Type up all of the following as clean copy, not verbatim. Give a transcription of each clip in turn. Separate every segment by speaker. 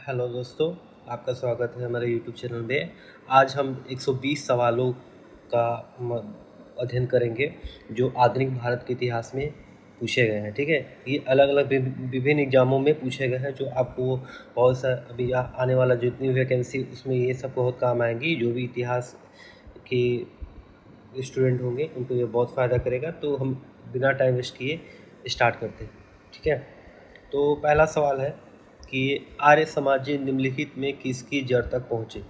Speaker 1: Hello दोस्तों, आपका स्वागत है हमारे यूट्यूब चैनल में। आज हम 120 सवालों का अध्ययन करेंगे जो आधुनिक भारत के इतिहास में पूछे गए हैं। ठीक है, ये अलग अलग विभिन्न एग्जामों में पूछे गए हैं जो आपको बहुत सा अभी आने वाला जितनी वैकेंसी उसमें ये सब बहुत काम आएंगी। जो भी इतिहास के स्टूडेंट होंगे उनको ये बहुत फ़ायदा करेगा। तो हम बिना टाइम वेस्ट किए स्टार्ट करते हैं। ठीक है, तो पहला सवाल है कि आर्य समाज निम्नलिखित में किसकी जड़ तक पहुँचे।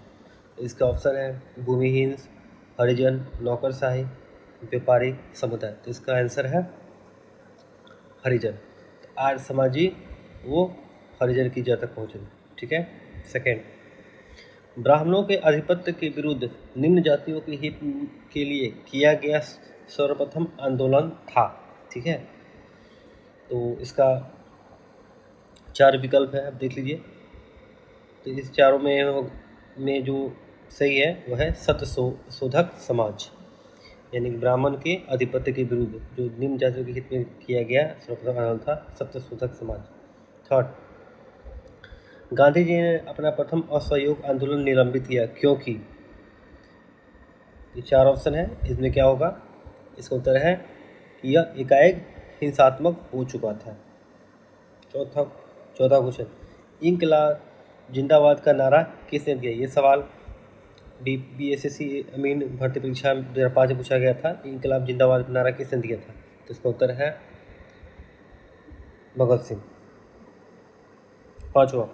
Speaker 1: इसका ऑप्शन है भूमिहीन, हरिजन, नौकरशाही, व्यापारिक समुदाय। तो इसका आंसर है हरिजन। आर्य समाजी वो हरिजन की जड़ तक पहुँचे। ठीक है। सेकेंड, ब्राह्मणों के आधिपत्य के विरुद्ध निम्न जातियों के हित के लिए किया गया सर्वप्रथम आंदोलन था। ठीक है, तो इसका 4 विकल्प है, आप देख लीजिए। तो इस चारों में जो सही है वो है सत्य शोधक समाज, यानी ब्राह्मण के आधिपत्य के विरुद्ध जो निम्न जातियों के हित में किया गया सर्वप्रथम आंदोलन था सत्य शोधक समाज। थर्ड, गांधी जी ने अपना प्रथम असहयोग आंदोलन निलंबित किया क्योंकि। ये 4 ऑप्शन है, इसमें क्या होगा। इसका उत्तर है कि यह एकाएक हिंसात्मक हो चुका था। चौथा क्वेश्चन, इंकलाब जिंदाबाद का नारा किसने दिया। ये सवाल BSSC अमीन भर्ती परीक्षा 2005 में पूछा गया था। इंकलाब जिंदाबाद का नारा किसने दिया था। तो इसका उत्तर है भगत सिंह। पांचवा,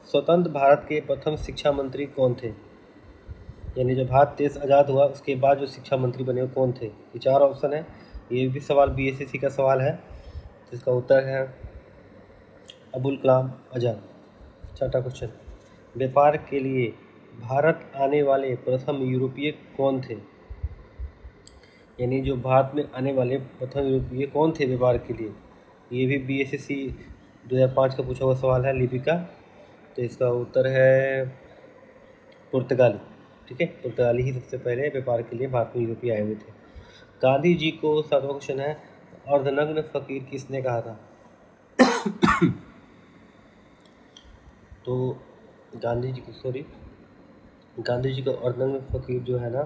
Speaker 1: स्वतंत्र भारत के प्रथम शिक्षा मंत्री कौन थे, यानी जब भारत देश आज़ाद हुआ उसके बाद जो शिक्षा मंत्री बने वो कौन थे। ये 4 ऑप्शन है, ये भी सवाल BSSC का सवाल है। तो इसका उत्तर है अबुल कलाम आज़ाद। छठा क्वेश्चन, व्यापार के लिए भारत आने वाले प्रथम यूरोपीय कौन थे, यानी जो भारत में आने वाले प्रथम यूरोपीय कौन थे व्यापार के लिए। ये भी BSSC 2005 का पूछा हुआ सवाल है, लिपिका। तो इसका उत्तर है पुर्तगाली। ठीक है, पुर्तगाली ही सबसे पहले व्यापार के लिए भारत में यूरोपीय आए हुए थे। गांधी जी को, 7वां क्वेश्चन है, अर्धनग्न फकीर किसने कहा था। तो गांधी जी को अर्धनग्न फकीर जो है ना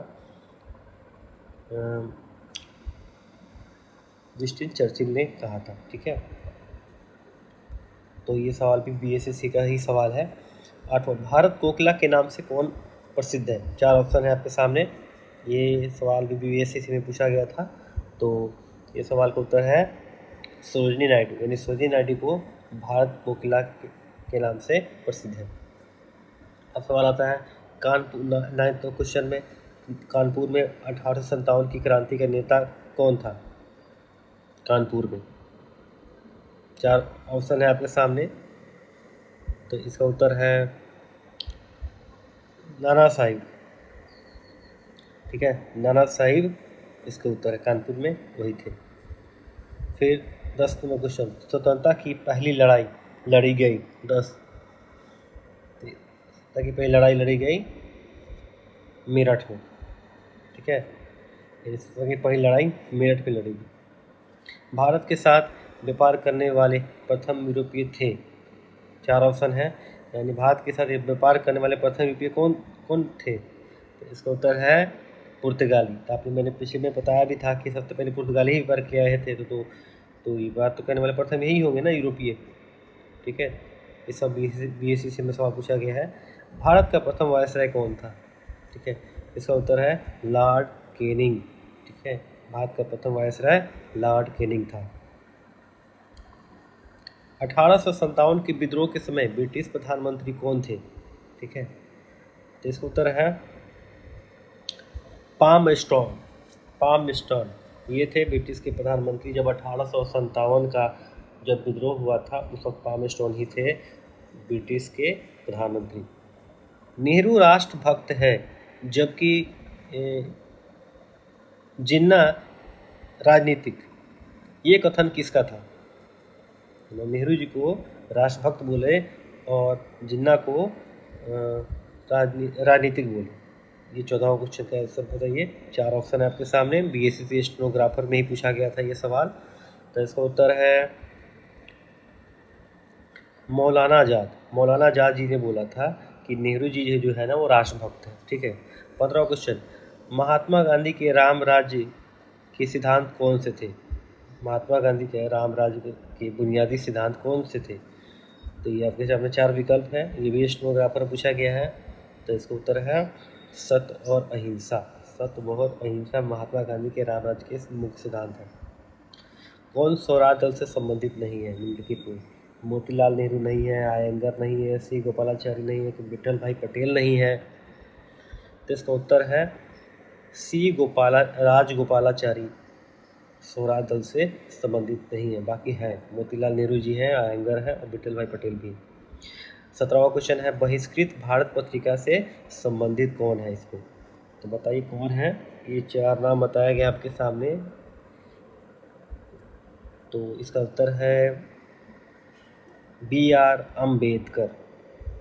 Speaker 1: विंस्टन चर्चिल ने कहा था। ठीक है, तो ये सवाल भी BSSC का ही सवाल है। 8वां, भारत कोकिला के नाम से कौन प्रसिद्ध है। 4 ऑप्शन है आपके सामने। ये सवाल भी BSSC में पूछा गया था। तो ये सवाल का उत्तर है सरोजिनी नायडू, यानी सरोजिनी नायडू को भारत कोकिला के नाम से प्रसिद्ध है। अब सवाल आता है कानपुर 9th क्वेश्चन में, कानपुर में 1857 की क्रांति का नेता कौन था। कानपुर में 4 ऑप्शन है आपके सामने। तो इसका उत्तर है नाना साहिब। ठीक है, नाना साहिब इसका उत्तर है, कानपुर में वही थे। फिर 10 नंबर क्वेश्चन, स्वतंत्रता की पहली लड़ाई लड़ी गई 10 ताकि पहली लड़ाई लड़ी गई मेरठ में। ठीक है, की पहली लड़ाई मेरठ में लड़ी गई। भारत के साथ व्यापार करने वाले प्रथम यूरोपीय थे। 4 ऑप्शन है, यानी भारत के साथ व्यापार करने वाले प्रथम यूरोपीय कौन थे। तो इसका उत्तर है पुर्तगाली। तो आपने मैंने पिछले में बताया भी था कि सबसे पहले पुर्तगाली ही व्यापार किया आए थे। तो ये बात तो करने वाले प्रथम यही होंगे ना, यूरोपीय। ठीक है, ये सब BSSC में सवाल पूछा गया है। भारत का प्रथम वायसराय कौन था। ठीक है, इसका उत्तर है लॉर्ड कैनिंग। ठीक है, भारत का प्रथम वायसराय लॉर्ड कैनिंग था। 1857 के विद्रोह के समय ब्रिटिश प्रधानमंत्री कौन थे। ठीक है, तो इसका उत्तर है पामस्टॉर्न। ये थे ब्रिटिश के प्रधानमंत्री जब 1857 का जब विद्रोह हुआ था उस वक्त पामस्टॉर्न ही थे ब्रिटिश के प्रधानमंत्री। नेहरू राष्ट्रभक्त है जबकि जिन्ना राजनीतिक, ये कथन किसका था। नेहरू जी को राष्ट्रभक्त बोले और जिन्ना को राजनीतिक बोले। ये 14वां क्वेश्चन का आंसर बताइए। 4 ऑप्शन है आपके सामने, BSSC स्टेनोग्राफर में ही पूछा गया था ये सवाल। तो इसका उत्तर है मौलाना आजाद जी ने बोला था कि नेहरू जी जो है ना वो राष्ट्रभक्त है। ठीक है। 15वां क्वेश्चन, महात्मा गांधी के राम राज्य के सिद्धांत कौन से थे? महात्मा गांधी के राम राज्य के बुनियादी सिद्धांत कौन से थे? तो ये आपके सामने 4 विकल्प है, ये भी स्टेनोग्राफर पूछा गया है। तो इसका उत्तर है सत्य और अहिंसा। सत्य और अहिंसा महात्मा गांधी के राम राज्य के मुख्य सिद्धांत हैं। कौन स्वराज दल से संबंधित नहीं है निम्नलिखित में? मोतीलाल नेहरू नहीं है, आयंगर नहीं है, सी गोपालाचारी नहीं है, कि विठल भाई पटेल नहीं है। तो इसका उत्तर है सी राजगोपालाचारी स्वराज दल से संबंधित नहीं है, बाकी है मोतीलाल नेहरू जी हैं, आयंगर है और विठल भाई पटेल भी। 17वां क्वेश्चन है, बहिष्कृत भारत पत्रिका से संबंधित कौन है इसको? तो बताइए कौन है? ये 4 नाम बताया गया आपके सामने। तो इसका उत्तर है बी.आर. अम्बेडकर।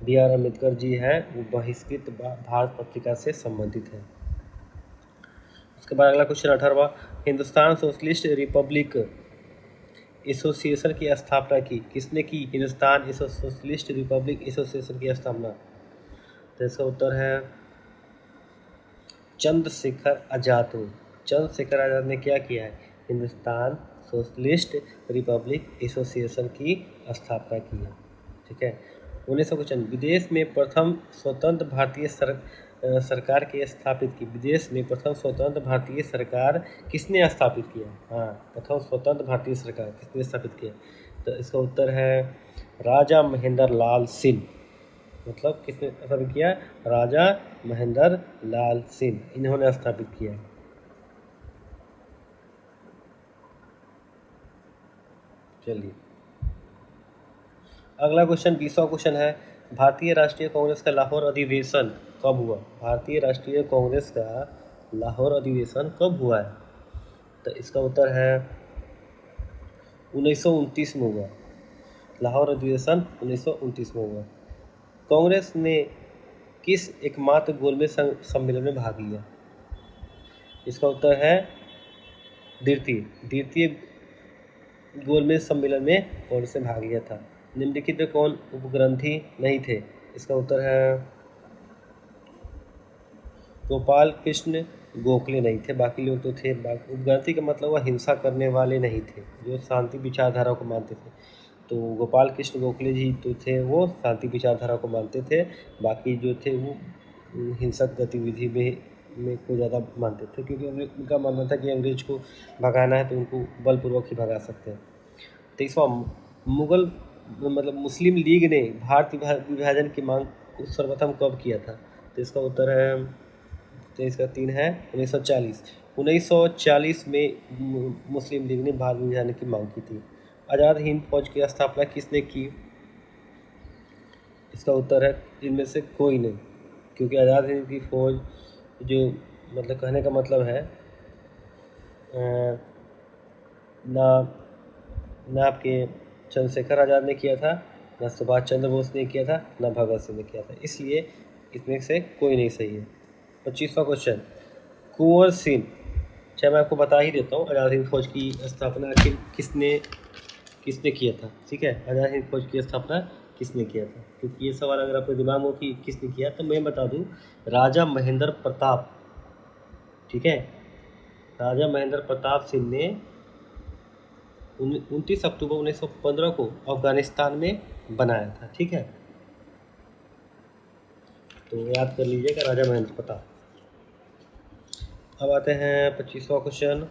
Speaker 1: बी.आर. अम्बेडकर जी हैं, वो बहिष्कृत भारत पत्रिका से संबंधित है। उसके बाद अगला क्वेश्चन 18वां, हिंदुस्तान सोशलिस्ट रिपब्लिक एसोसिएशन की स्थापना की किसने की? हिंदुस्तान सोशलिस्ट रिपब्लिक एसोसिएशन की स्थापना। तो इसका उत्तर है चंद्रशेखर आज़ाद ने। चंद्रशेखर आज़ाद ने क्या किया है? हिंदुस्तान सोशलिस्ट रिपब्लिक एसोसिएशन की स्थापना की है। ठीक है। 19वां क्वेश्चन, विदेश में प्रथम स्वतंत्र भारतीय सरकार की स्थापित की। विदेश में प्रथम स्वतंत्र भारतीय सरकार किसने स्थापित किया? हाँ, प्रथम स्वतंत्र भारतीय सरकार किसने स्थापित किया? तो इसका उत्तर है राजा महेंद्र लाल सिंह। मतलब किसने स्थापित किया? राजा महेंद्र लाल सिंह, इन्होंने स्थापित किया। चलिए अगला क्वेश्चन 20वां क्वेश्चन है, भारतीय राष्ट्रीय कांग्रेस का लाहौर अधिवेशन कब हुआ? भारतीय राष्ट्रीय कांग्रेस का लाहौर अधिवेशन कब हुआ है? तो इसका उत्तर है 1929 में हुआ। लाहौर अधिवेशन 1929 में हुआ। कांग्रेस ने किस एकमात्र गोलमेज सम्मेलन में भाग लिया? इसका उत्तर है द्वितीय गोलमेज सम्मेलन में कांग्रेस ने भाग लिया था। निम्नलिखित में कौन उपग्रंथी नहीं थे? इसका उत्तर है गोपाल कृष्ण गोखले नहीं थे, बाकी लोग तो थे। उपग्रंथी का मतलब वह हिंसा करने वाले नहीं थे, जो शांति विचारधारा को मानते थे। तो गोपाल कृष्ण गोखले जी तो थे, वो शांति विचारधारा को मानते थे। बाकी जो थे वो हिंसक गतिविधि में को ज़्यादा मानते थे, क्योंकि उनका मानना था कि अंग्रेज को भगाना है तो उनको बलपूर्वक ही भगा सकते हैं। 23वां, मुगल मतलब मुस्लिम लीग ने भारत विभाजन की मांग को सर्वप्रथम कब किया था? तो इसका उत्तर है, तो इसका 3 है 1940। 1940 में मुस्लिम लीग ने भारत विभाजन की मांग की थी। आज़ाद हिंद फौज की स्थापना किसने की? इसका उत्तर है इनमें से कोई नहीं, क्योंकि आज़ाद हिंद की फौज जो मतलब कहने का मतलब है ना आपके चंद्रशेखर आज़ाद ने किया था, ना सुभाष चंद्र बोस ने किया था, ना भगत सिंह ने किया था, इसलिए इसमें से कोई नहीं सही है। 25वां क्वेश्चन, कुंवर सिंह, चाहे मैं आपको बता ही देता हूँ आज़ाद हिंद फौज की स्थापना आखिर किसने किया था। ठीक है, आज़ाद हिंद फौज की स्थापना किसने किया था? क्योंकि ये सवाल अगर आपके दिमाग में हो कि किसने किया, तो मैं बता दूँ राजा महेंद्र प्रताप। ठीक है, राजा महेंद्र प्रताप सिंह ने 29 अक्टूबर 1915 को अफगानिस्तान में बनाया था। ठीक है, तो याद कर लीजिएगा राजा महेंद्र प्रताप। अब आते हैं 25वां क्वेश्चन,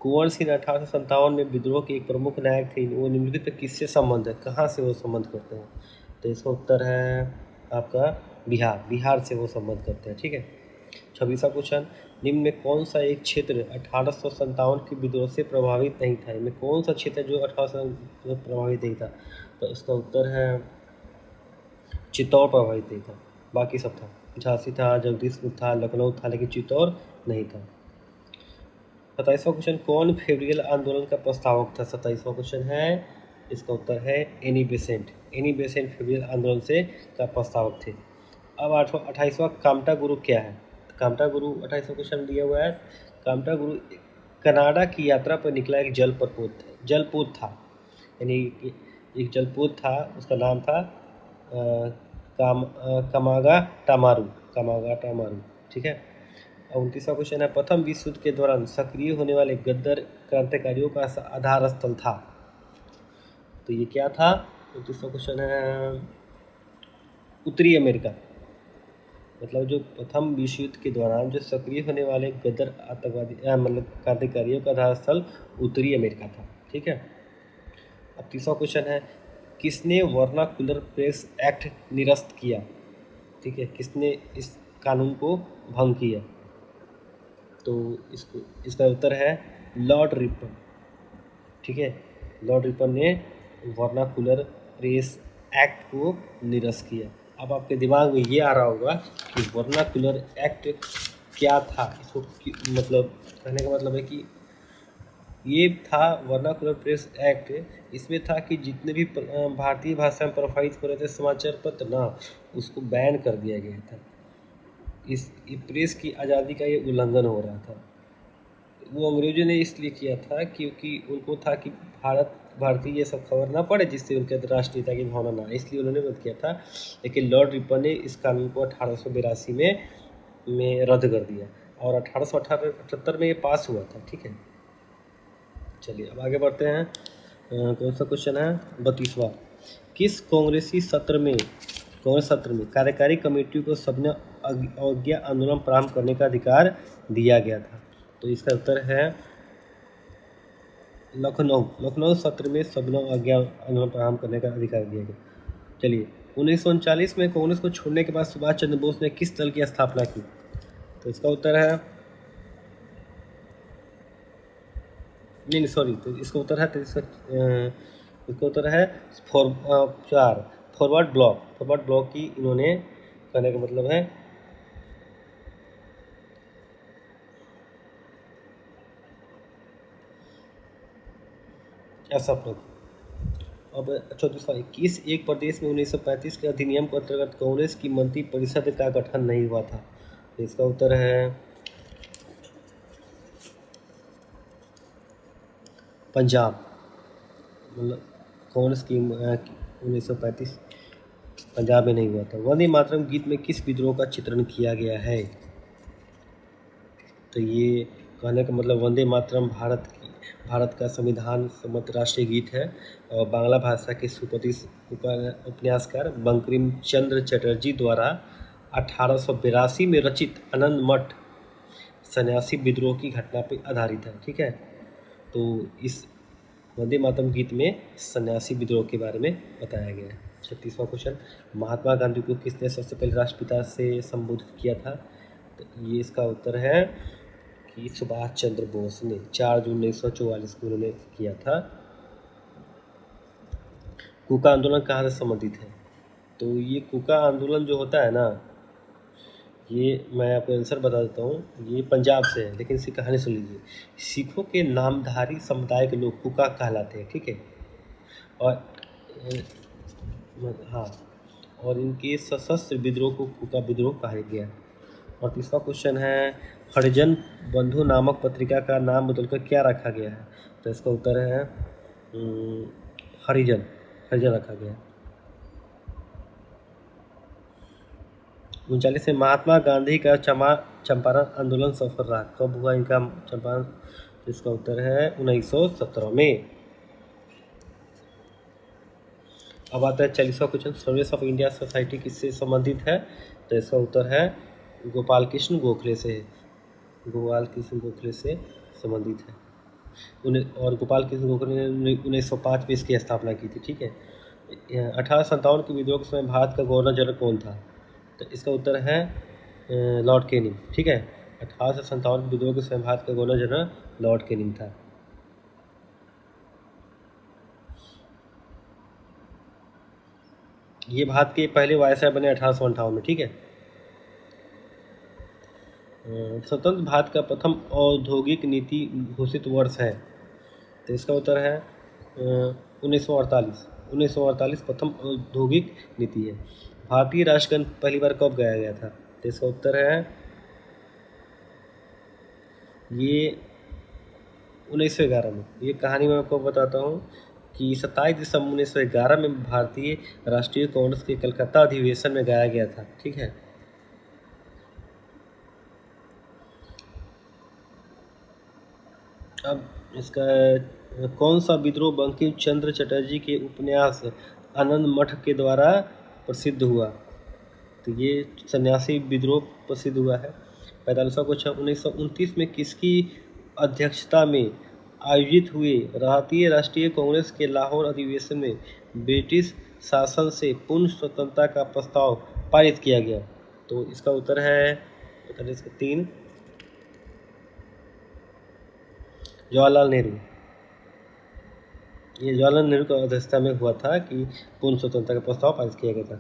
Speaker 1: कुंवर सिंह 1857 में विद्रोह के एक प्रमुख नायक थे, वो निम्नलिखित में किससे संबंध है? कहाँ से वो संबंध करते हैं? तो इसका उत्तर है आपका बिहार से वो संबंध करते हैं। ठीक है। 26वां क्वेश्चन, निम्न में कौन सा एक क्षेत्र 1857 के विद्रोह से प्रभावित नहीं था? इनमें कौन सा क्षेत्र जो 1857 प्रभावित नहीं था? तो इसका उत्तर है चित्तौड़ प्रभावित नहीं था, बाकी सब था। झांसी था, जगदीशपुर था, लखनऊ था, लेकिन चित्तौड़ नहीं था। 27वां क्वेश्चन, कौन फेब्रियल आंदोलन का प्रस्तावक था? 27वां क्वेश्चन है, इसका उत्तर है एनी बेसेंट फेब्रियल आंदोलन से का प्रस्तावक थे। अब 28वां, कामटा गुरु क्या है? कामटा गुरु 28वां क्वेश्चन दिया हुआ है। कामटा गुरु कनाडा की यात्रा पर निकला एक जलपोत था, यानी एक जलपोत था, उसका नाम था कामागा टामारू। ठीक है। और 29वां क्वेश्चन है, प्रथम विश्व युद्ध के दौरान सक्रिय होने वाले गद्दार क्रांतिकारियों का आधार स्थल था। तो ये क्या था? 29वां क्वेश्चन है, उत्तरी अमेरिका। मतलब जो प्रथम विश्व युद्ध के दौरान जो सक्रिय होने वाले गदर आतंकवादी मतलब क्रांतिकारियों का आधार स्थल उत्तरी अमेरिका था। ठीक है। अब 30वां क्वेश्चन है, किसने वर्नाकुलर प्रेस एक्ट निरस्त किया? ठीक है, किसने इस कानून को भंग किया? तो इसका उत्तर है लॉर्ड रिपन। ठीक है, लॉर्ड रिपन ने वर्नाकुलर प्रेस एक्ट को निरस्त किया। अब आपके दिमाग में ये आ रहा होगा कि वर्नाकुलर एक्ट क्या था। इसको मतलब कहने का मतलब है कि ये था वर्नाकुलर प्रेस एक्ट। इसमें था कि जितने भी भारतीय भाषा में प्रभावित हो रहे थे समाचार पत्र ना, उसको बैन कर दिया गया था। इस प्रेस की आज़ादी का ये उल्लंघन हो रहा था। वो अंग्रेजों ने इसलिए किया था क्योंकि उनको था कि भारतीय ये सब खबर ना पड़े जिससे उनके अंदर राष्ट्रीयता की भावना ना आए, इसलिए उन्होंने बंद किया था। लेकिन लॉर्ड रिपन ने इस कानून को 1882 में रद्द कर दिया और 1878 में ये पास हुआ था। ठीक है, चलिए अब आगे बढ़ते हैं। कौन सा क्वेश्चन है? 32वां, किस कांग्रेस सत्र में कार्यकारी कमेटी को सबने अवज्ञा आंदोलन प्रारंभ करने का अधिकार दिया गया था? तो इसका उत्तर है लखनऊ सत्र में सबने अवज्ञा आंदोलन प्रारंभ करने का अधिकार दिया गया। चलिए, 1939 में कांग्रेस को छोड़ने के बाद सुभाष चंद्र बोस ने किस दल की स्थापना की? तो इसका उत्तर है नहीं सॉरी, तो इसका उत्तर है इसका उत्तर है फॉरवर्ड ब्लॉक की इन्होंने कहने का मतलब है ऐसा प्रयोग। अब 34वां, किस एक प्रदेश में 1935 के अधिनियम के अंतर्गत कांग्रेस की मंत्री परिषद का गठन नहीं हुआ था? तो इसका उत्तर है पंजाब। मतलब कांग्रेस की 1935 पंजाब में नहीं हुआ था। वंदे मातरम गीत में किस विद्रोह का चित्रण किया गया है? तो ये कहने का मतलब वंदे मातरम भारत का संविधान सम्मत राष्ट्रीय गीत है और बांग्ला भाषा के उपन्यासकार बंकिम चंद्र चटर्जी द्वारा 1882 में रचित आनंद मठ सन्यासी विद्रोह की घटना पर आधारित है। ठीक है, तो इस वंदे मातरम गीत में सन्यासी विद्रोह के बारे में बताया गया है। 36वां क्वेश्चन, महात्मा गांधी को किसने सबसे पहले राष्ट्रपिता से संबोधित किया था? तो ये इसका उत्तर है कि सुभाष चंद्र बोस ने 4 जून 1944 को उन्होंने किया था। कूका आंदोलन कहाँ से संबंधित है? तो ये कूका आंदोलन जो होता है ना, ये मैं आपको आंसर बता देता हूँ, ये पंजाब से है, लेकिन इसकी कहानी सुन लीजिए। सिखों के नामधारी समुदाय के लोग कूका कहलाते हैं। ठीक है, और हाँ, और इनके सशस्त्र विद्रोह को कूका विद्रोह कहा गया। और तीसरा क्वेश्चन है, हरिजन बंधु नामक पत्रिका का नाम बदलकर क्या रखा गया है? तो इसका उत्तर है हरिजन रखा गया। 39 में महात्मा गांधी का चंपारण आंदोलन सफल रहा, कब हुआ इनका चंपारण? तो इसका उत्तर है 1917 में। अब आता है 40वां question, service of India society किससे संबंधित है? तो इसका उत्तर है गोपाल कृष्ण गोखले से संबंधित है। और गोपाल कृष्ण गोखले ने 1905 में इसकी स्थापना की थी। ठीक है, 1857 के विद्रोह के समय भारत का गवर्नर जनरल कौन था? तो इसका उत्तर है लॉर्ड कैनिंग। ठीक है, 1857 के विद्रोह के समय भारत का गवर्नर जनरल लॉर्ड कैनिंग था। ये भारत के पहले वायसराय बने 1858 में। ठीक है, स्वतंत्र भारत का प्रथम औद्योगिक नीति घोषित वर्ष है? तो इसका उत्तर है 1948 प्रथम औद्योगिक नीति है। भारतीय राष्ट्रगान पहली बार कब गाया गया था? तो इसका उत्तर है ये 1911 में। ये कहानी मैं आपको बताता हूँ कि 27 दिसंबर 1911 में भारतीय राष्ट्रीय कांग्रेस के कलकत्ता अधिवेशन में गाया गया था। ठीक है। अब इसका कौन सा विद्रोह बंकिम चंद्र चटर्जी के उपन्यास आनंद मठ के द्वारा प्रसिद्ध हुआ? तो ये सन्यासी विद्रोह प्रसिद्ध हुआ है। 45वां क्वेश्चन, 1929 में किसकी अध्यक्षता में आयोजित हुए भारतीय राष्ट्रीय कांग्रेस के लाहौर अधिवेशन में ब्रिटिश शासन से पूर्ण स्वतंत्रता का प्रस्ताव पारित किया गया? तो इसका उत्तर है 3 जवाहरलाल नेहरू। ये जवाहरलाल नेहरू की अध्यक्षता में हुआ था कि पूर्ण स्वतंत्रता का प्रस्ताव पारित किया गया था।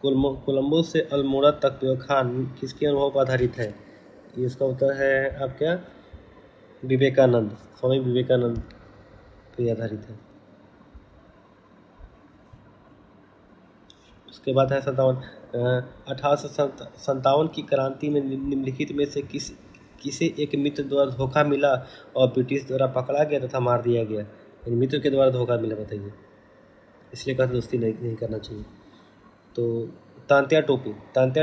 Speaker 1: कोलंबो से अल्मोड़ा तक व्याख्यान किसके अनुभव पर आधारित है? इसका उत्तर है आपका विवेकानंद, स्वामी विवेकानंद पर आधारित है। उसके बाद है 1857 की क्रांति में निम्नलिखित में से किसे एक मित्र द्वारा धोखा मिला और ब्रिटिश द्वारा पकड़ा गया तथा मार दिया गया? मित्र के द्वारा धोखा मिला, बताइए। इसलिए कहते दोस्ती नहीं करना चाहिए। तो तांत्या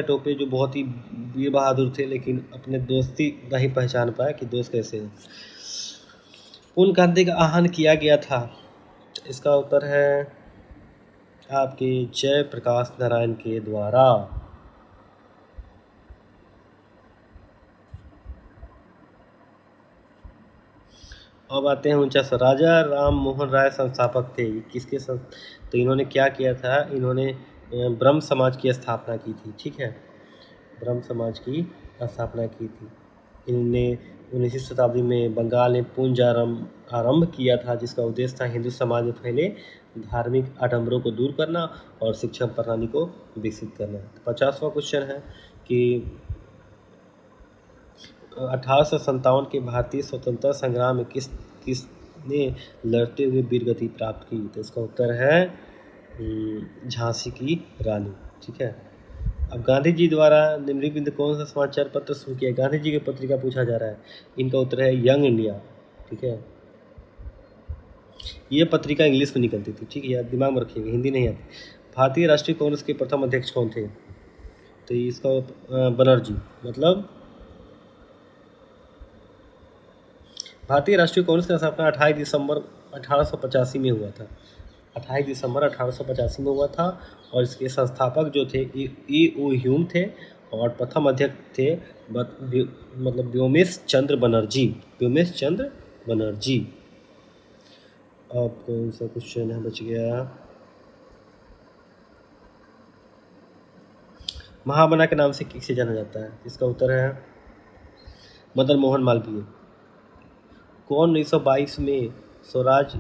Speaker 1: टोपे जो बहुत ही वीर बहादुर थे, लेकिन अपने दोस्ती नहीं पहचान पाया कि दोस्त कैसे हैं। पूर्ण क्रांति का आह्वान किया गया था? इसका उत्तर है आपके जयप्रकाश नारायण के द्वारा। अब आते हैं 49, राजा राम मोहन राय संस्थापक थे, किसके तो इन्होंने क्या किया था? इन्होंने ब्रह्म समाज की स्थापना की थी। ठीक है, ब्रह्म समाज की स्थापना की थी। इन्होंने 19वीं शताब्दी में बंगाल में पुंज आरंभ किया था, जिसका उद्देश्य था हिंदू समाज में फैले धार्मिक आडंबरों को दूर करना और शिक्षा प्रणाली को विकसित करना। 50वां क्वेश्चन है कि 1857 के भारतीय स्वतंत्रता संग्राम में किसने लड़ते हुए वीरगति प्राप्त की? तो इसका उत्तर है झांसी की रानी। ठीक है। अब गांधी जी द्वारा निम्नलिखित कौन सा समाचार पत्र शुरू किया? गांधी जी की पत्रिका पूछा जा रहा है। इनका उत्तर है यंग इंडिया। ठीक है, ये पत्रिका इंग्लिश में निकलती थी। ठीक है, दिमाग में रखिएगा, हिंदी नहीं आती। भारतीय राष्ट्रीय कांग्रेस के प्रथम अध्यक्ष कौन थे? तो इसका बनर्जी, मतलब भारतीय राष्ट्रीय कांग्रेस का स्थापना 28 दिसंबर 1885 में हुआ था। 28 दिसंबर 1885 में हुआ था और इसके संस्थापक जो थे ई.ओ. ह्यूम थे और प्रथम अध्यक्ष थे मतलब व्योमेश चंद्र बनर्जी। अब कौन सा क्वेश्चन है बच गया? महामना के नाम से किसे जाना जाता है? इसका उत्तर है मदन मोहन मालवीय। कौन 1922 में स्वराज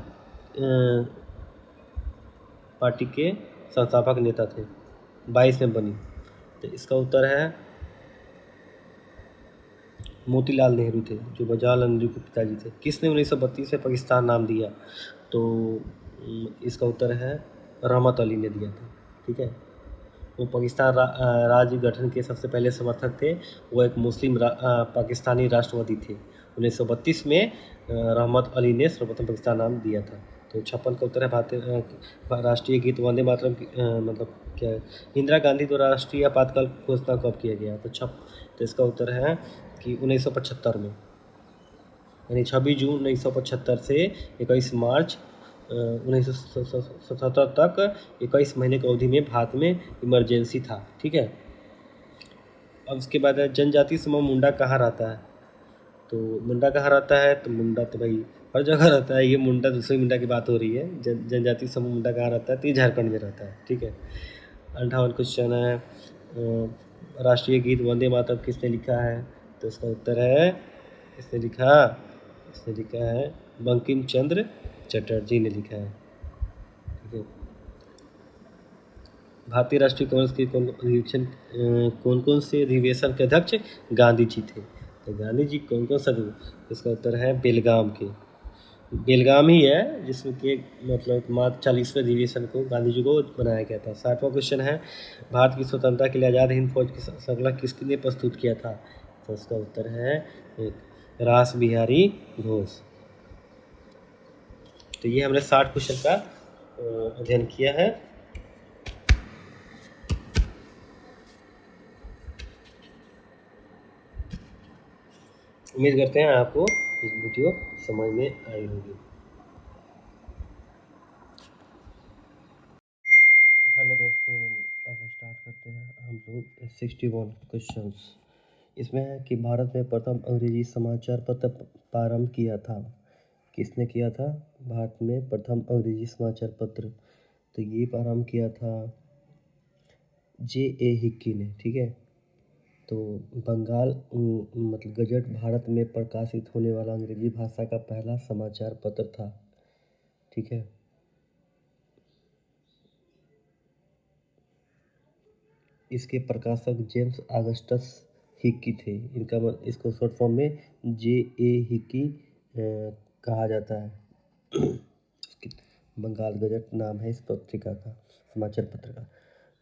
Speaker 1: पार्टी के संस्थापक नेता थे? 22 में बनी। तो इसका उत्तर है मोतीलाल नेहरू थे, जो जवाहरलाल नेहरू के पिताजी थे। किसने 1932 में पाकिस्तान नाम दिया? तो इसका उत्तर है रहमत अली ने दिया था। ठीक है, वो पाकिस्तान राज्य गठन के सबसे पहले समर्थक थे। वो एक मुस्लिम पाकिस्तानी राष्ट्रवादी थे। 1932 में रहमत अली ने सर्वप्रथम पाकिस्तान नाम दिया था। तो 56 का उत्तर है भारतीय राष्ट्रीय गीत वंदे मातरम मतलब क्या है? इंदिरा गांधी द्वारा राष्ट्रीय आपातकाल घोषणा कब किया गया? तो इसका उत्तर है कि 1975 में, यानी 26 जून 1975 से 21 मार्च 1977 तक 21 महीने की अवधि में भारत में इमरजेंसी था। ठीक है। अब इसके बाद जनजातीय समूह मुंडा कहाँ रहता है? तो मुंडा कहाँ रहता है? तो मुंडा तो भाई हर जगह रहता है। ये मुंडा दूसरे मुंडा की बात हो रही है। जनजातीय समूह मुंडा कहाँ रहता है? तो ये झारखंड में रहता है। ठीक है। 58 क्वेश्चन है, राष्ट्रीय गीत वंदे मातरम किसने लिखा है? तो इसका उत्तर है इसने लिखा है बंकिम चंद्र चटर्जी ने लिखा है। ठीक है। भारतीय राष्ट्रीय कांग्रेस के कौन कौन से अधिवेशन के अध्यक्ष गांधी जी थे? तो गांधी जी कौन कौन सा? इसका उत्तर है बेलगाम ही है, जिसमें कि मतलब मात्र 40वें अधिवेशन को गांधी जी को बनाया गया था। 60वां क्वेश्चन है, भारत की स्वतंत्रता के लिए आज़ाद हिंद फौज की श्रृंखला किसने प्रस्तुत किया था? तो इसका उत्तर है रास बिहारी घोष। तो ये हमने 60 क्वेश्चन का अध्ययन किया है। उम्मीद करते हैं आपको इस वीडियो समझ में आई होगी। हेलो दोस्तों, अब स्टार्ट करते हैं हम लोग 61 क्वेश्चंस। इसमें है कि भारत में प्रथम अंग्रेजी समाचार पत्र प्रारंभ किया था। किसने किया था? भारत में प्रथम अंग्रेजी समाचार पत्र, तो ये प्रारंभ किया था J.A. हिक्की ने। ठीक है, तो बंगाल मतलब गजट भारत में प्रकाशित होने वाला अंग्रेजी भाषा का पहला समाचार पत्र था। ठीक है, इसके प्रकाशक जेम्स ऑगस्टस हिक्की थे। इसको शॉर्ट फॉर्म में J.A. हिक्की कहा जाता है। बंगाल गजट नाम है इस पत्रिका का, समाचार पत्र का।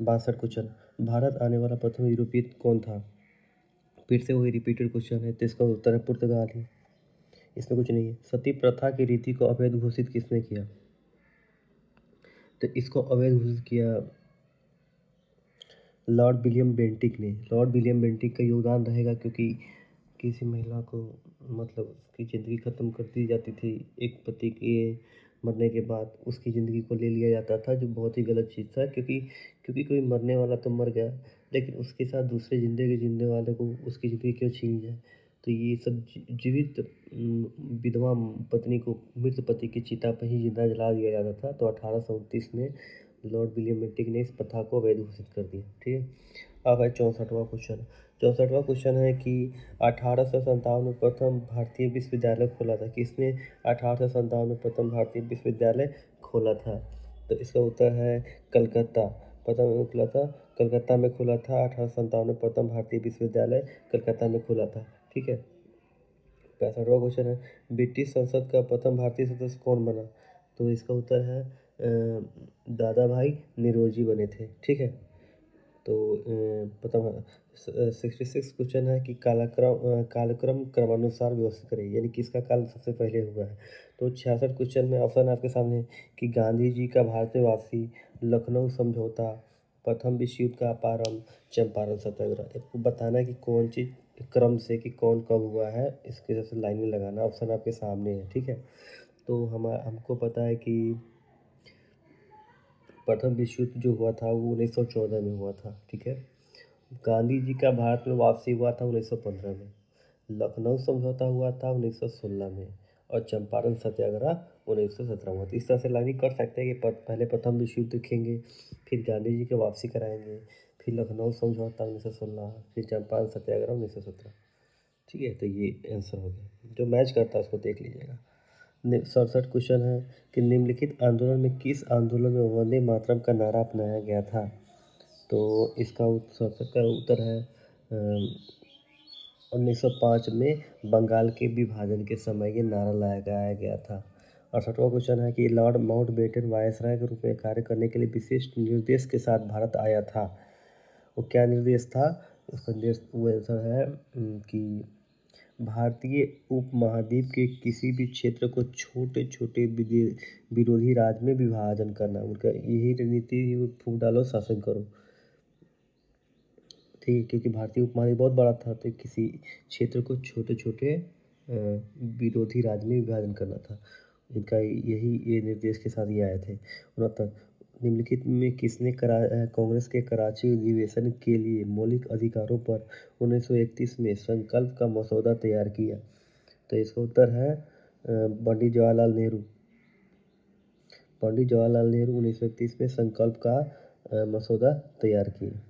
Speaker 1: 62 क्वेश्चन, भारत आने वाला प्रथम यूरोपीय कौन था? फिर से वही रिपीटेड क्वेश्चन है, तो इसका उत्तर है पुर्तगाल ही। इसमें कुछ नहीं है। सती प्रथा की रीति को अवैध घोषित किसने किया? तो इसको अवैध घोषित किया लॉर्ड विलियम बेंटिक ने। लॉर्ड विलियम बेंटिक का योगदान रहेगा, क्योंकि किसी महिला को मतलब उसकी ज़िंदगी ख़त्म कर दी जाती थी। एक पति के मरने के बाद उसकी ज़िंदगी को ले लिया जाता था, जो बहुत ही गलत चीज़ था, क्योंकि कोई मरने वाला तो मर गया, लेकिन उसके साथ दूसरे ज़िंदगी जीने वाले को उसकी ज़िंदगी क्यों छीनी जाए? तो ये सब जीवित विधवा पत्नी को मृत पति की चिता पर ही जिंदा जला दिया जाता था। तो 1829 में लॉर्ड विलियम बेंटिक ने इस प्रथा को अवैध घोषित कर दिया। ठीक है, अब है 64वां क्वेश्चन। 64वां क्वेश्चन है कि 1857 में प्रथम भारतीय विश्वविद्यालय खोला था। किसने 1857 में प्रथम भारतीय विश्वविद्यालय खोला था? तो इसका उत्तर है कलकत्ता। प्रथम खुला था कलकत्ता में, खुला था 1857 में प्रथम भारतीय विश्वविद्यालय कलकत्ता में खुला था। ठीक है, 65वां क्वेश्चन है, ब्रिटिश संसद का प्रथम भारतीय सदस्य कौन बना? तो इसका उत्तर है दादा भाई निरोजी बने थे। ठीक है, तो प्रथम 66 क्वेश्चन है कि कालक्रम क्रमानुसार व्यवस्थित करें, यानी किसका काल सबसे पहले हुआ है? तो 66 क्वेश्चन में ऑप्शन आपके सामने है कि गांधी जी का भारत में वापसी, लखनऊ समझौता, प्रथम विश्व युद्ध का प्रारंभ, चंपारण सत्याग्रह। आपको बताना है कि कौन चीज़ क्रम से, कि कौन कब हुआ है, इसके जैसे लाइन में लगाना। ऑप्शन आपके सामने है। ठीक है, तो हमको पता है कि प्रथम विश्व युद्ध जो हुआ था वो 1914 में हुआ था। ठीक है, गांधी जी का भारत में वापसी हुआ था 1915 में, लखनऊ समझौता हुआ था 1916 में, और चंपारण सत्याग्रह 1917 में हुआ। तो इस तरह से लाइनिंग कर सकते हैं कि पहले प्रथम विश्व युद्ध देखेंगे, फिर गांधी जी की वापसी कराएंगे, फिर लखनऊ समझौता 1916, फिर चंपारण सत्याग्रह 1917। ठीक है, तो ये आंसर हो गया। जो मैच करता है उसको देख लीजिएगा। 67 क्वेश्चन है कि निम्नलिखित आंदोलन में किस आंदोलन में वंदे मातरम का नारा अपनाया गया था? तो इसका 67 का उत्तर है 1905 में बंगाल के विभाजन के समय ये नारा लगाया गया था। 68वां क्वेश्चन है कि लॉर्ड माउंटबेटन वायसराय के रूप में कार्य करने के लिए विशिष्ट निर्देश के साथ भारत आया था। वो क्या निर्देश था? उसका निर्देश वो आंसर है कि भारतीय उपमहाद्वीप के किसी भी क्षेत्र को छोटे छोटे विरोधी राज्य में विभाजन करना। उनका यही रणनीति, फूट डालो शासन करो। ठीक है, क्योंकि भारतीय उपमहाद्वीप बहुत बड़ा था, तो किसी क्षेत्र को छोटे छोटे विरोधी राज्य में विभाजन करना था। इनका ये निर्देश के साथ ये आए थे। 69, निम्नलिखित में किसने कांग्रेस के कराची अधिवेशन के लिए मौलिक अधिकारों पर 1931 में संकल्प का मसौदा तैयार किया? तो इसका उत्तर है पंडित जवाहरलाल नेहरू। पंडित जवाहरलाल नेहरू 1931 में संकल्प का मसौदा तैयार किए।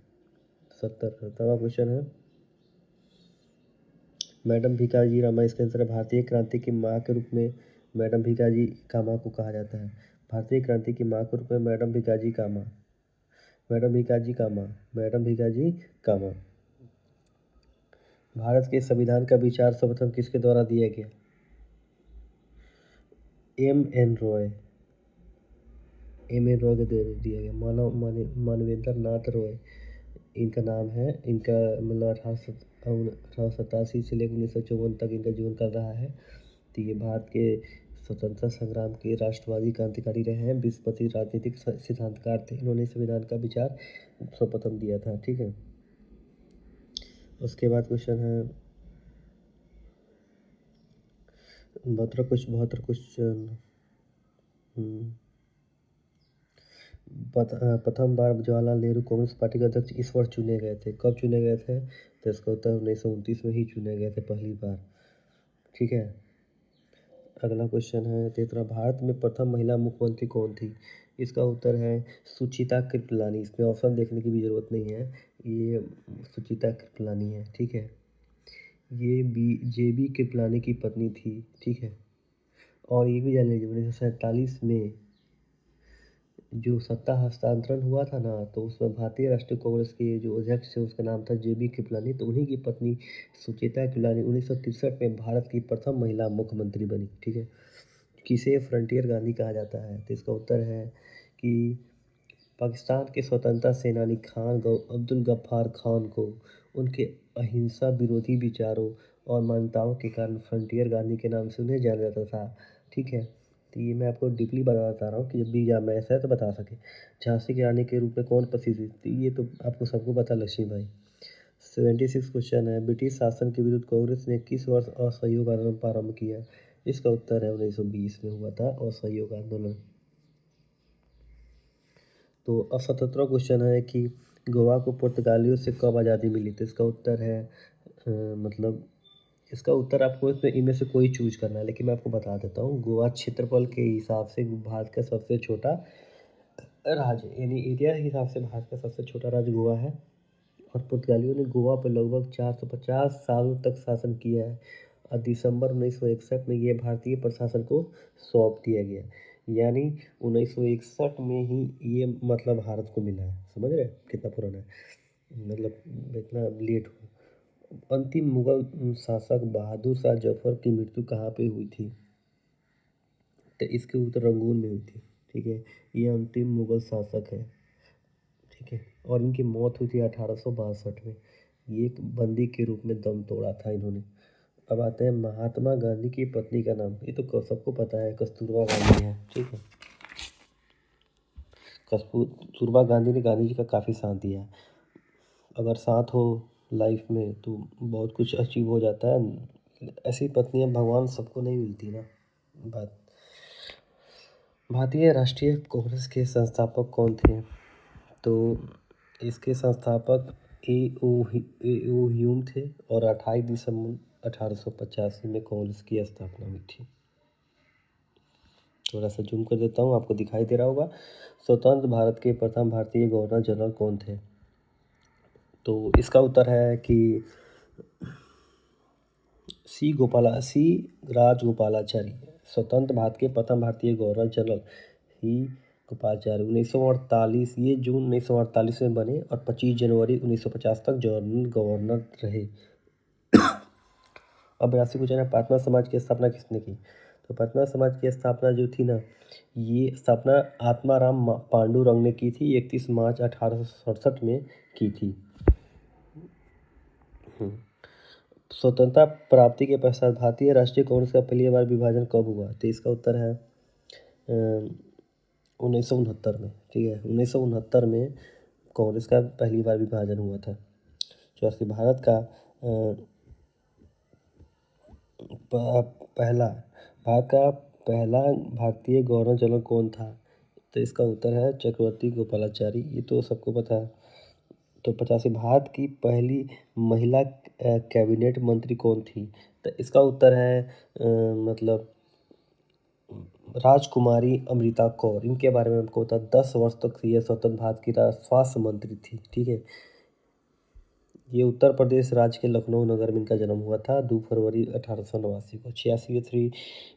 Speaker 1: 70वां क्वेश्चन है, मैडम भिकाजी कामा, इसका आंसर है भारतीय क्रांति की माँ के रूप में मैडम भिकाजी कामा को कहा जाता है। भारतीय क्रांति की माँ के रूप में मैडम भिकाजी कामा, मैडम भिकाजी कामा, मैडम भिकाजी कामा। भारत के संविधान का विचार सर्वप्रथम किसके द्वारा दिया गया? M.N. रॉय, M.N. रॉय के द्वारा दिया गया। मानवेंद्र नाथ रॉय इनका नाम है। इनका मतलब 1887 से लेकर 1954 तक इनका जीवन काल रहा है। तो ये भारत के स्वतंत्रता संग्राम के राष्ट्रवादी क्रांतिकारी रहे हैं, विश्वपति राजनीतिक सिद्धांतकार थे। इन्होंने संविधान का विचार सर्वप्रथम दिया था। ठीक है, उसके बाद क्वेश्चन है 72 क्वेश्चन। प्रथम बार जवाहरलाल नेहरू कांग्रेस पार्टी के अध्यक्ष इस वर्ष चुने गए थे। कब चुने गए थे? तो इसका उत्तर 1929 में ही चुने गए थे पहली बार। ठीक है, अगला क्वेश्चन है 13, भारत में प्रथम महिला मुख्यमंत्री कौन थी? इसका उत्तर है सुचिता कृपलानी। इसमें ऑप्शन देखने की भी जरूरत नहीं है, ये सुचिता कृपलानी है। ठीक है, ये JB कृपलानी की पत्नी थी। ठीक है, और ये भी जान लीजिए 1947 में जो सत्ता हस्तांतरण हुआ था ना, तो उसमें भारतीय राष्ट्रीय कांग्रेस के जो अध्यक्ष थे उसका नाम था JB कृपलानी। तो उन्हीं की पत्नी सुचेता कृपलानी 1963 में भारत की प्रथम महिला मुख्यमंत्री बनी। ठीक है, किसे फ्रंटियर गांधी कहा जाता है? तो इसका उत्तर है कि पाकिस्तान के स्वतंत्रता सेनानी खान अब्दुल गफ्फार खान को उनके अहिंसा विरोधी विचारों और मान्यताओं के कारण फ्रंटियर गांधी के नाम से उन्हें जाना जाता था। ठीक है, तो ये मैं आपको डीपली बता रहा हूँ कि जब भी एग्जाम में ऐसा है तो बता सके। झांसी की रानी के रूप में कौन प्रसिद्ध थी? ये तो आपको सबको पता, लक्ष्मीबाई। 76 क्वेश्चन है, ब्रिटिश शासन के विरुद्ध कांग्रेस ने किस वर्ष असहयोग आंदोलन प्रारंभ किया? इसका उत्तर है 1920 में हुआ था असहयोग आंदोलन। तो अब 77वां क्वेश्चन है कि गोवा को पुर्तगालियों से कब आज़ादी मिली? तो इसका उत्तर है मतलब इसका उत्तर आपको इसमें इनमें से कोई चूज करना है, लेकिन मैं आपको बता देता हूँ। गोवा क्षेत्रफल के हिसाब से भारत का सबसे छोटा राज्य, यानी एरिया के हिसाब से भारत का सबसे छोटा राज्य गोवा है। और पुर्तगालियों ने गोवा पर लगभग 450 सालों तक शासन किया है और दिसंबर 1961 में ये भारतीय प्रशासन को सौंप दिया गया। यानी 1961 में ही ये मतलब भारत को मिला है। समझ रहे कितना पुराना है, मतलब इतना लेट हुआ। अंतिम मुगल शासक बहादुर शाह जफर की मृत्यु कहाँ पे हुई थी? तो इसके उत्तर रंगून में हुई थी। ठीक है, ये अंतिम मुगल शासक है। ठीक है, और इनकी मौत हुई थी 1862 में। ये एक बंदी के रूप में दम तोड़ा था इन्होंने। अब आते हैं महात्मा गांधी की पत्नी का नाम। ये तो सबको पता है, कस्तूरबा गांधी है। ठीक है, कस्तूरबा गांधी ने गांधी जी का काफ़ी साथ दिया है। अगर साथ हो लाइफ में तो बहुत कुछ अचीव हो जाता है। ऐसी पत्नियां भगवान सबको नहीं मिलती ना। बात भारतीय राष्ट्रीय कांग्रेस के संस्थापक कौन थे? तो इसके संस्थापक ए ओ ह्यूम थे और 28 दिसंबर 1885 में कांग्रेस की स्थापना हुई थी। थोड़ा सा जूम कर देता हूँ, आपको दिखाई दे रहा होगा। स्वतंत्र भारत के प्रथम भारतीय गवर्नर जनरल कौन थे? तो इसका उत्तर है कि सी राजगोपालाचारी। स्वतंत्र भारत के प्रथम भारतीय गवर्नर जनरल सी गोपालाचारी 1948, ये जून 1948 में बने और 25 जनवरी 1950 तक गवर्नर रहे। अब 82 क्वेश्चन है, प्रार्थना समाज की स्थापना किसने की? तो प्रार्थना समाज की स्थापना जो थी ना, ये स्थापना आत्माराम पांडुरंग ने की थी। 31 मार्च 1867 में की थी। स्वतंत्रता प्राप्ति के पश्चात भारतीय राष्ट्रीय कांग्रेस का पहली बार विभाजन कब हुआ? तो इसका उत्तर है 1969 में। ठीक है, 1969 में कांग्रेस का पहली बार विभाजन हुआ था। चौथी, भारत का पहला भारतीय गवर्नर जनरल कौन था? तो इसका उत्तर है चक्रवर्ती गोपालाचारी। ये तो सबको पता है। तो 85, भारत की पहली महिला कैबिनेट मंत्री कौन थी? तो इसका उत्तर है मतलब राजकुमारी अमृता कौर। इनके बारे में हमको पता, 10 वर्ष तक ये स्वतंत्र भारत की स्वास्थ्य मंत्री थी। ठीक है, ये उत्तर प्रदेश राज्य के लखनऊ नगर में इनका जन्म हुआ था 2 फरवरी 1889 को। 86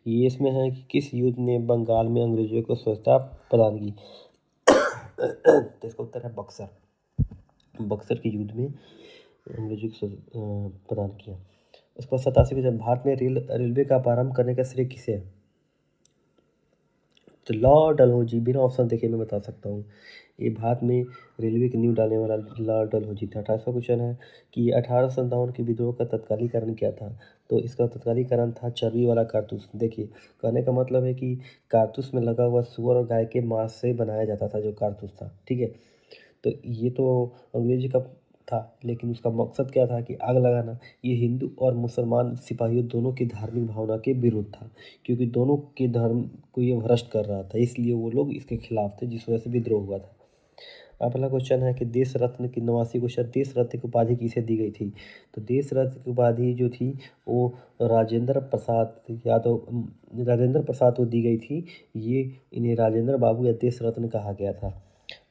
Speaker 1: ये इसमें है कि किस युद्ध ने बंगाल में अंग्रेजों को स्वतंत्रता प्रदान की? तो इसका उत्तर है बक्सर के युद्ध में अंग्रेजों को प्रदान किया। उसके बाद 87 में जब भारत में रेलवे का प्रारंभ करने का श्रेय किसे है? तो लॉर्ड डलहौजी। बिना ऑप्शन देखे मैं बता सकता हूँ, ये भारत में रेलवे की नींव डालने वाला लॉर्ड डलहौजी था। 28वां क्वेश्चन है कि 1857 के विद्रोह का तत्कालीन कारण क्या था? तो इसका तत्कालीन कारण था चर्बी वाला कारतूस। देखिए, कहने का मतलब है कि कारतूस में लगा हुआ सूअर और गाय के मांस से बनाया जाता था जो कारतूस था, ठीक है। तो ये तो अंग्रेजी का था, लेकिन उसका मकसद क्या था कि आग लगाना। ये हिंदू और मुसलमान सिपाहियों दोनों की धार्मिक भावना के विरुद्ध था, क्योंकि दोनों के धर्म को ये भ्रष्ट कर रहा था, इसलिए वो लोग इसके खिलाफ थे, जिस वजह से विद्रोह हुआ था। अगला क्वेश्चन है कि देश रत्न की 89 क्वेश्चन, देश रत्न की उपाधि किसे दी गई थी? तो देश रत्न की उपाधि जो थी वो राजेंद्र प्रसाद राजेंद्र प्रसाद को दी गई थी। ये इन्हें राजेंद्र बाबू या देश रत्न कहा गया था।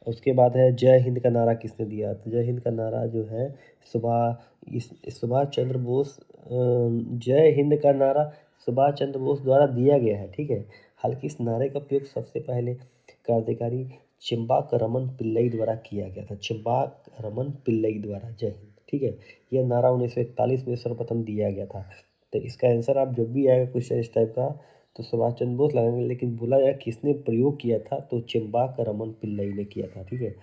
Speaker 1: उसके बाद है जय हिंद का नारा किसने दिया? तो जय हिंद का नारा जो है सुभाष चंद्र बोस जय हिंद का नारा सुभाष चंद्र बोस द्वारा दिया गया है, ठीक है। हालांकि इस नारे का उपयोग सबसे पहले क्रांतिकारी चिंबाकरमन पिल्लई द्वारा किया गया था। चिंबाकरमन पिल्लई द्वारा जय हिंद, ठीक है। यह नारा 1941 में सर्वप्रथम दिया गया था। तो इसका आंसर आप जब भी आएगा क्वेश्चन इस टाइप का तो सुभाष चंद्र बोस लगाएंगे, लेकिन बोला जाए किसने प्रयोग किया था तो चिंबाकरमन पिल्लई ने किया था, ठीक है।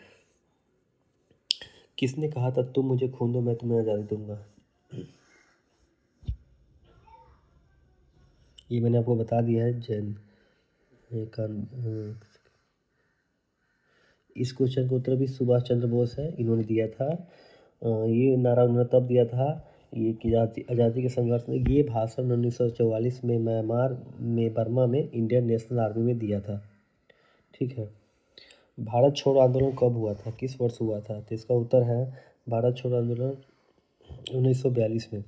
Speaker 1: किसने कहा था तुम मुझे खून दो मैं तुम्हें आज़ादी दूंगा? ये मैंने आपको बता दिया है। इस क्वेश्चन का उत्तर भी सुभाष चंद्र बोस है, इन्होंने दिया था। ये नारा उन्होंने तब दिया था ये कि आज़ादी के संघर्ष में। ये भाषण 1944 में म्यांमार में बर्मा में इंडियन नेशनल आर्मी में दिया था, ठीक है। भारत छोड़ो आंदोलन कब हुआ था, किस वर्ष हुआ था? तो इसका उत्तर है भारत छोड़ो आंदोलन 1942 में,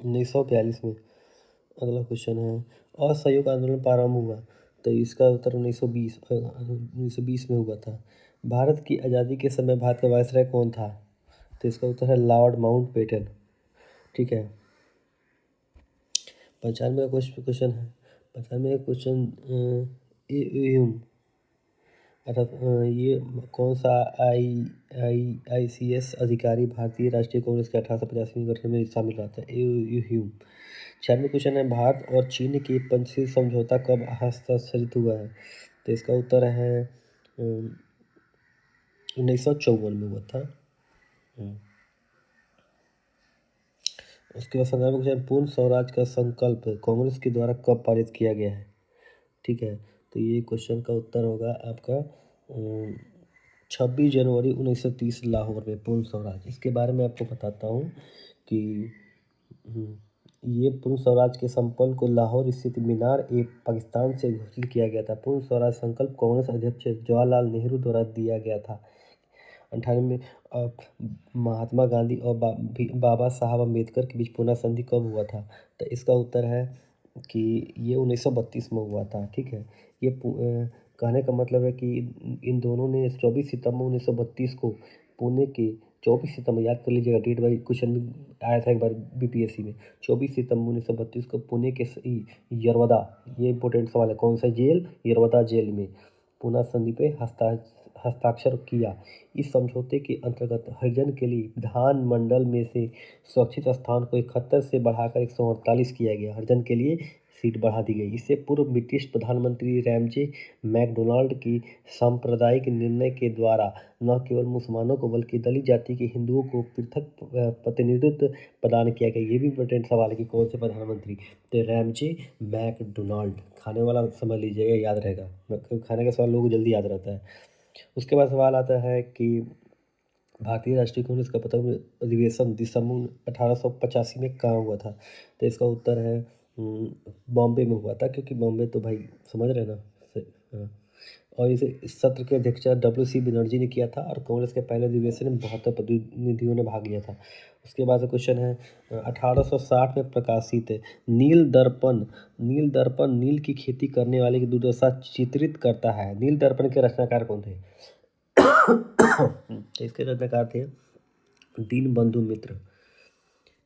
Speaker 1: 1942 में। अगला क्वेश्चन है असहयोग आंदोलन प्रारंभ हुआ? तो इसका उत्तर 1920 में हुआ था। भारत की आज़ादी के समय भारत का वायसराय कौन था? तो इसका उत्तर है लॉर्ड माउंटबेटन, ठीक है। 95 का क्वेश्चन है, 95 का क्वेश्चन अर्थात ये कौन सा ICS अधिकारी भारतीय राष्ट्रीय कांग्रेस के 1885 गठन में शामिल रहा था? ह्यूम। 96 क्वेश्चन है भारत और चीन के पंचशील समझौता कब हस्ताक्षरित हुआ है? तो इसका उत्तर है 1954 में हुआ था। उसके बाद 17 क्वेश्चन पूर्ण स्वराज का संकल्प कांग्रेस के द्वारा कब पारित किया गया है? ठीक है, तो ये क्वेश्चन का उत्तर होगा आपका 26 जनवरी 1930 लाहौर में पूर्ण स्वराज। इसके बारे में आपको बताता हूँ कि ये पूर्ण स्वराज के संकल्प को लाहौर स्थित मीनार ए पाकिस्तान से घोषित किया गया था। पूर्ण स्वराज संकल्प कांग्रेस अध्यक्ष जवाहरलाल नेहरू द्वारा दिया गया था। 98 में महात्मा गांधी और बाबा साहब अम्बेडकर के बीच पूना संधि कब हुआ था? तो इसका उत्तर है कि ये 1932 में हुआ था, ठीक है। ये कहने का मतलब है कि इन दोनों ने 24 सितंबर 1932 को पुणे के 24 सितंबर याद कर लीजिएगा, डेट वाइज क्वेश्चन भी आया था एक बार BPSC में। 24 सितंबर 1932 को पुणे के यरवदा, ये इंपॉर्टेंट सवाल है, कौन सा जेल? यरवदा जेल में पूना संधि पे हस्ताक्षर किया। इस समझौते के अंतर्गत हरिजन के लिए विधानमंडल में से सुरक्षित स्थान को 71 से बढ़ाकर 148 किया गया। हरिजन के लिए सीट बढ़ा दी गई। इससे पूर्व ब्रिटिश प्रधानमंत्री रैमजे मैकडोनाल्ड की सांप्रदायिक निर्णय के द्वारा न केवल मुसलमानों को बल्कि दलित जाति के हिंदुओं को पृथक प्रतिनिधित्व प्रदान किया गया। ये भी इंपॉर्टेंट सवाल है कि कौन से प्रधानमंत्री? तो रैमजे मैकडोनाल्ड। खाने वाला समझ लीजिएगा, याद रहेगा, खाने का सवाल लोगों को जल्दी याद रहता है। उसके बाद सवाल आता है कि भारतीय राष्ट्रीय कांग्रेस का प्रथम अधिवेशन दिसंबर 1885 में कहाँ हुआ था? तो इसका उत्तर है बॉम्बे में हुआ था, क्योंकि बॉम्बे तो भाई समझ रहे हैं ना। हाँ। और इस सत्र के अध्यक्षता WC बनर्जी ने किया था और कांग्रेस के पहले अधिवेशन में 72 प्रतिनिधियों ने भाग लिया था। उसके बाद क्वेश्चन है 1860 में प्रकाशित नील दर्पण नील की खेती करने वाले की दुर्दशा चित्रित करता है। नील दर्पण के रचनाकार कौन थे? तो इसके रचनाकार थे दीनबंधु मित्र,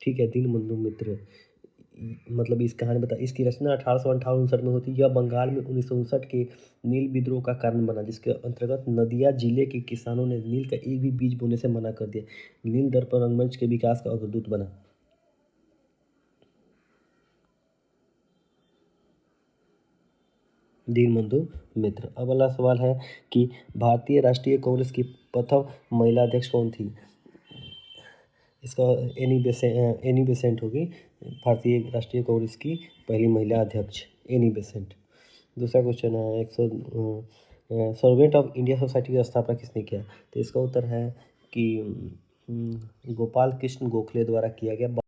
Speaker 1: ठीक है। दीनबंधु मित्र, मतलब इस कहानी बता, इसकी रचना 1858 में होती। यह बंगाल में 1959 के नील विद्रोह का कारण बना, जिसके अंतर्गत नदिया जिले के किसानों ने नील का एक भी बीज बोने से मना कर दिया। नील दर्पण रंगमंच के विकास का अग्रदूत बना। दीनबंधु मित्र। अब अगला सवाल है कि भारतीय राष्ट्रीय कांग्रेस की प्रथम महिला अध्यक्ष कौन थी? इसका एनी बेसेंट होगी भारतीय राष्ट्रीय कांग्रेस की पहली महिला अध्यक्ष, एनी बेसेंट। दूसरा क्वेश्चन है सर्वेंट ऑफ इंडिया सोसाइटी की स्थापना किसने किया? तो इसका उत्तर है कि गोपाल कृष्ण गोखले द्वारा किया गया।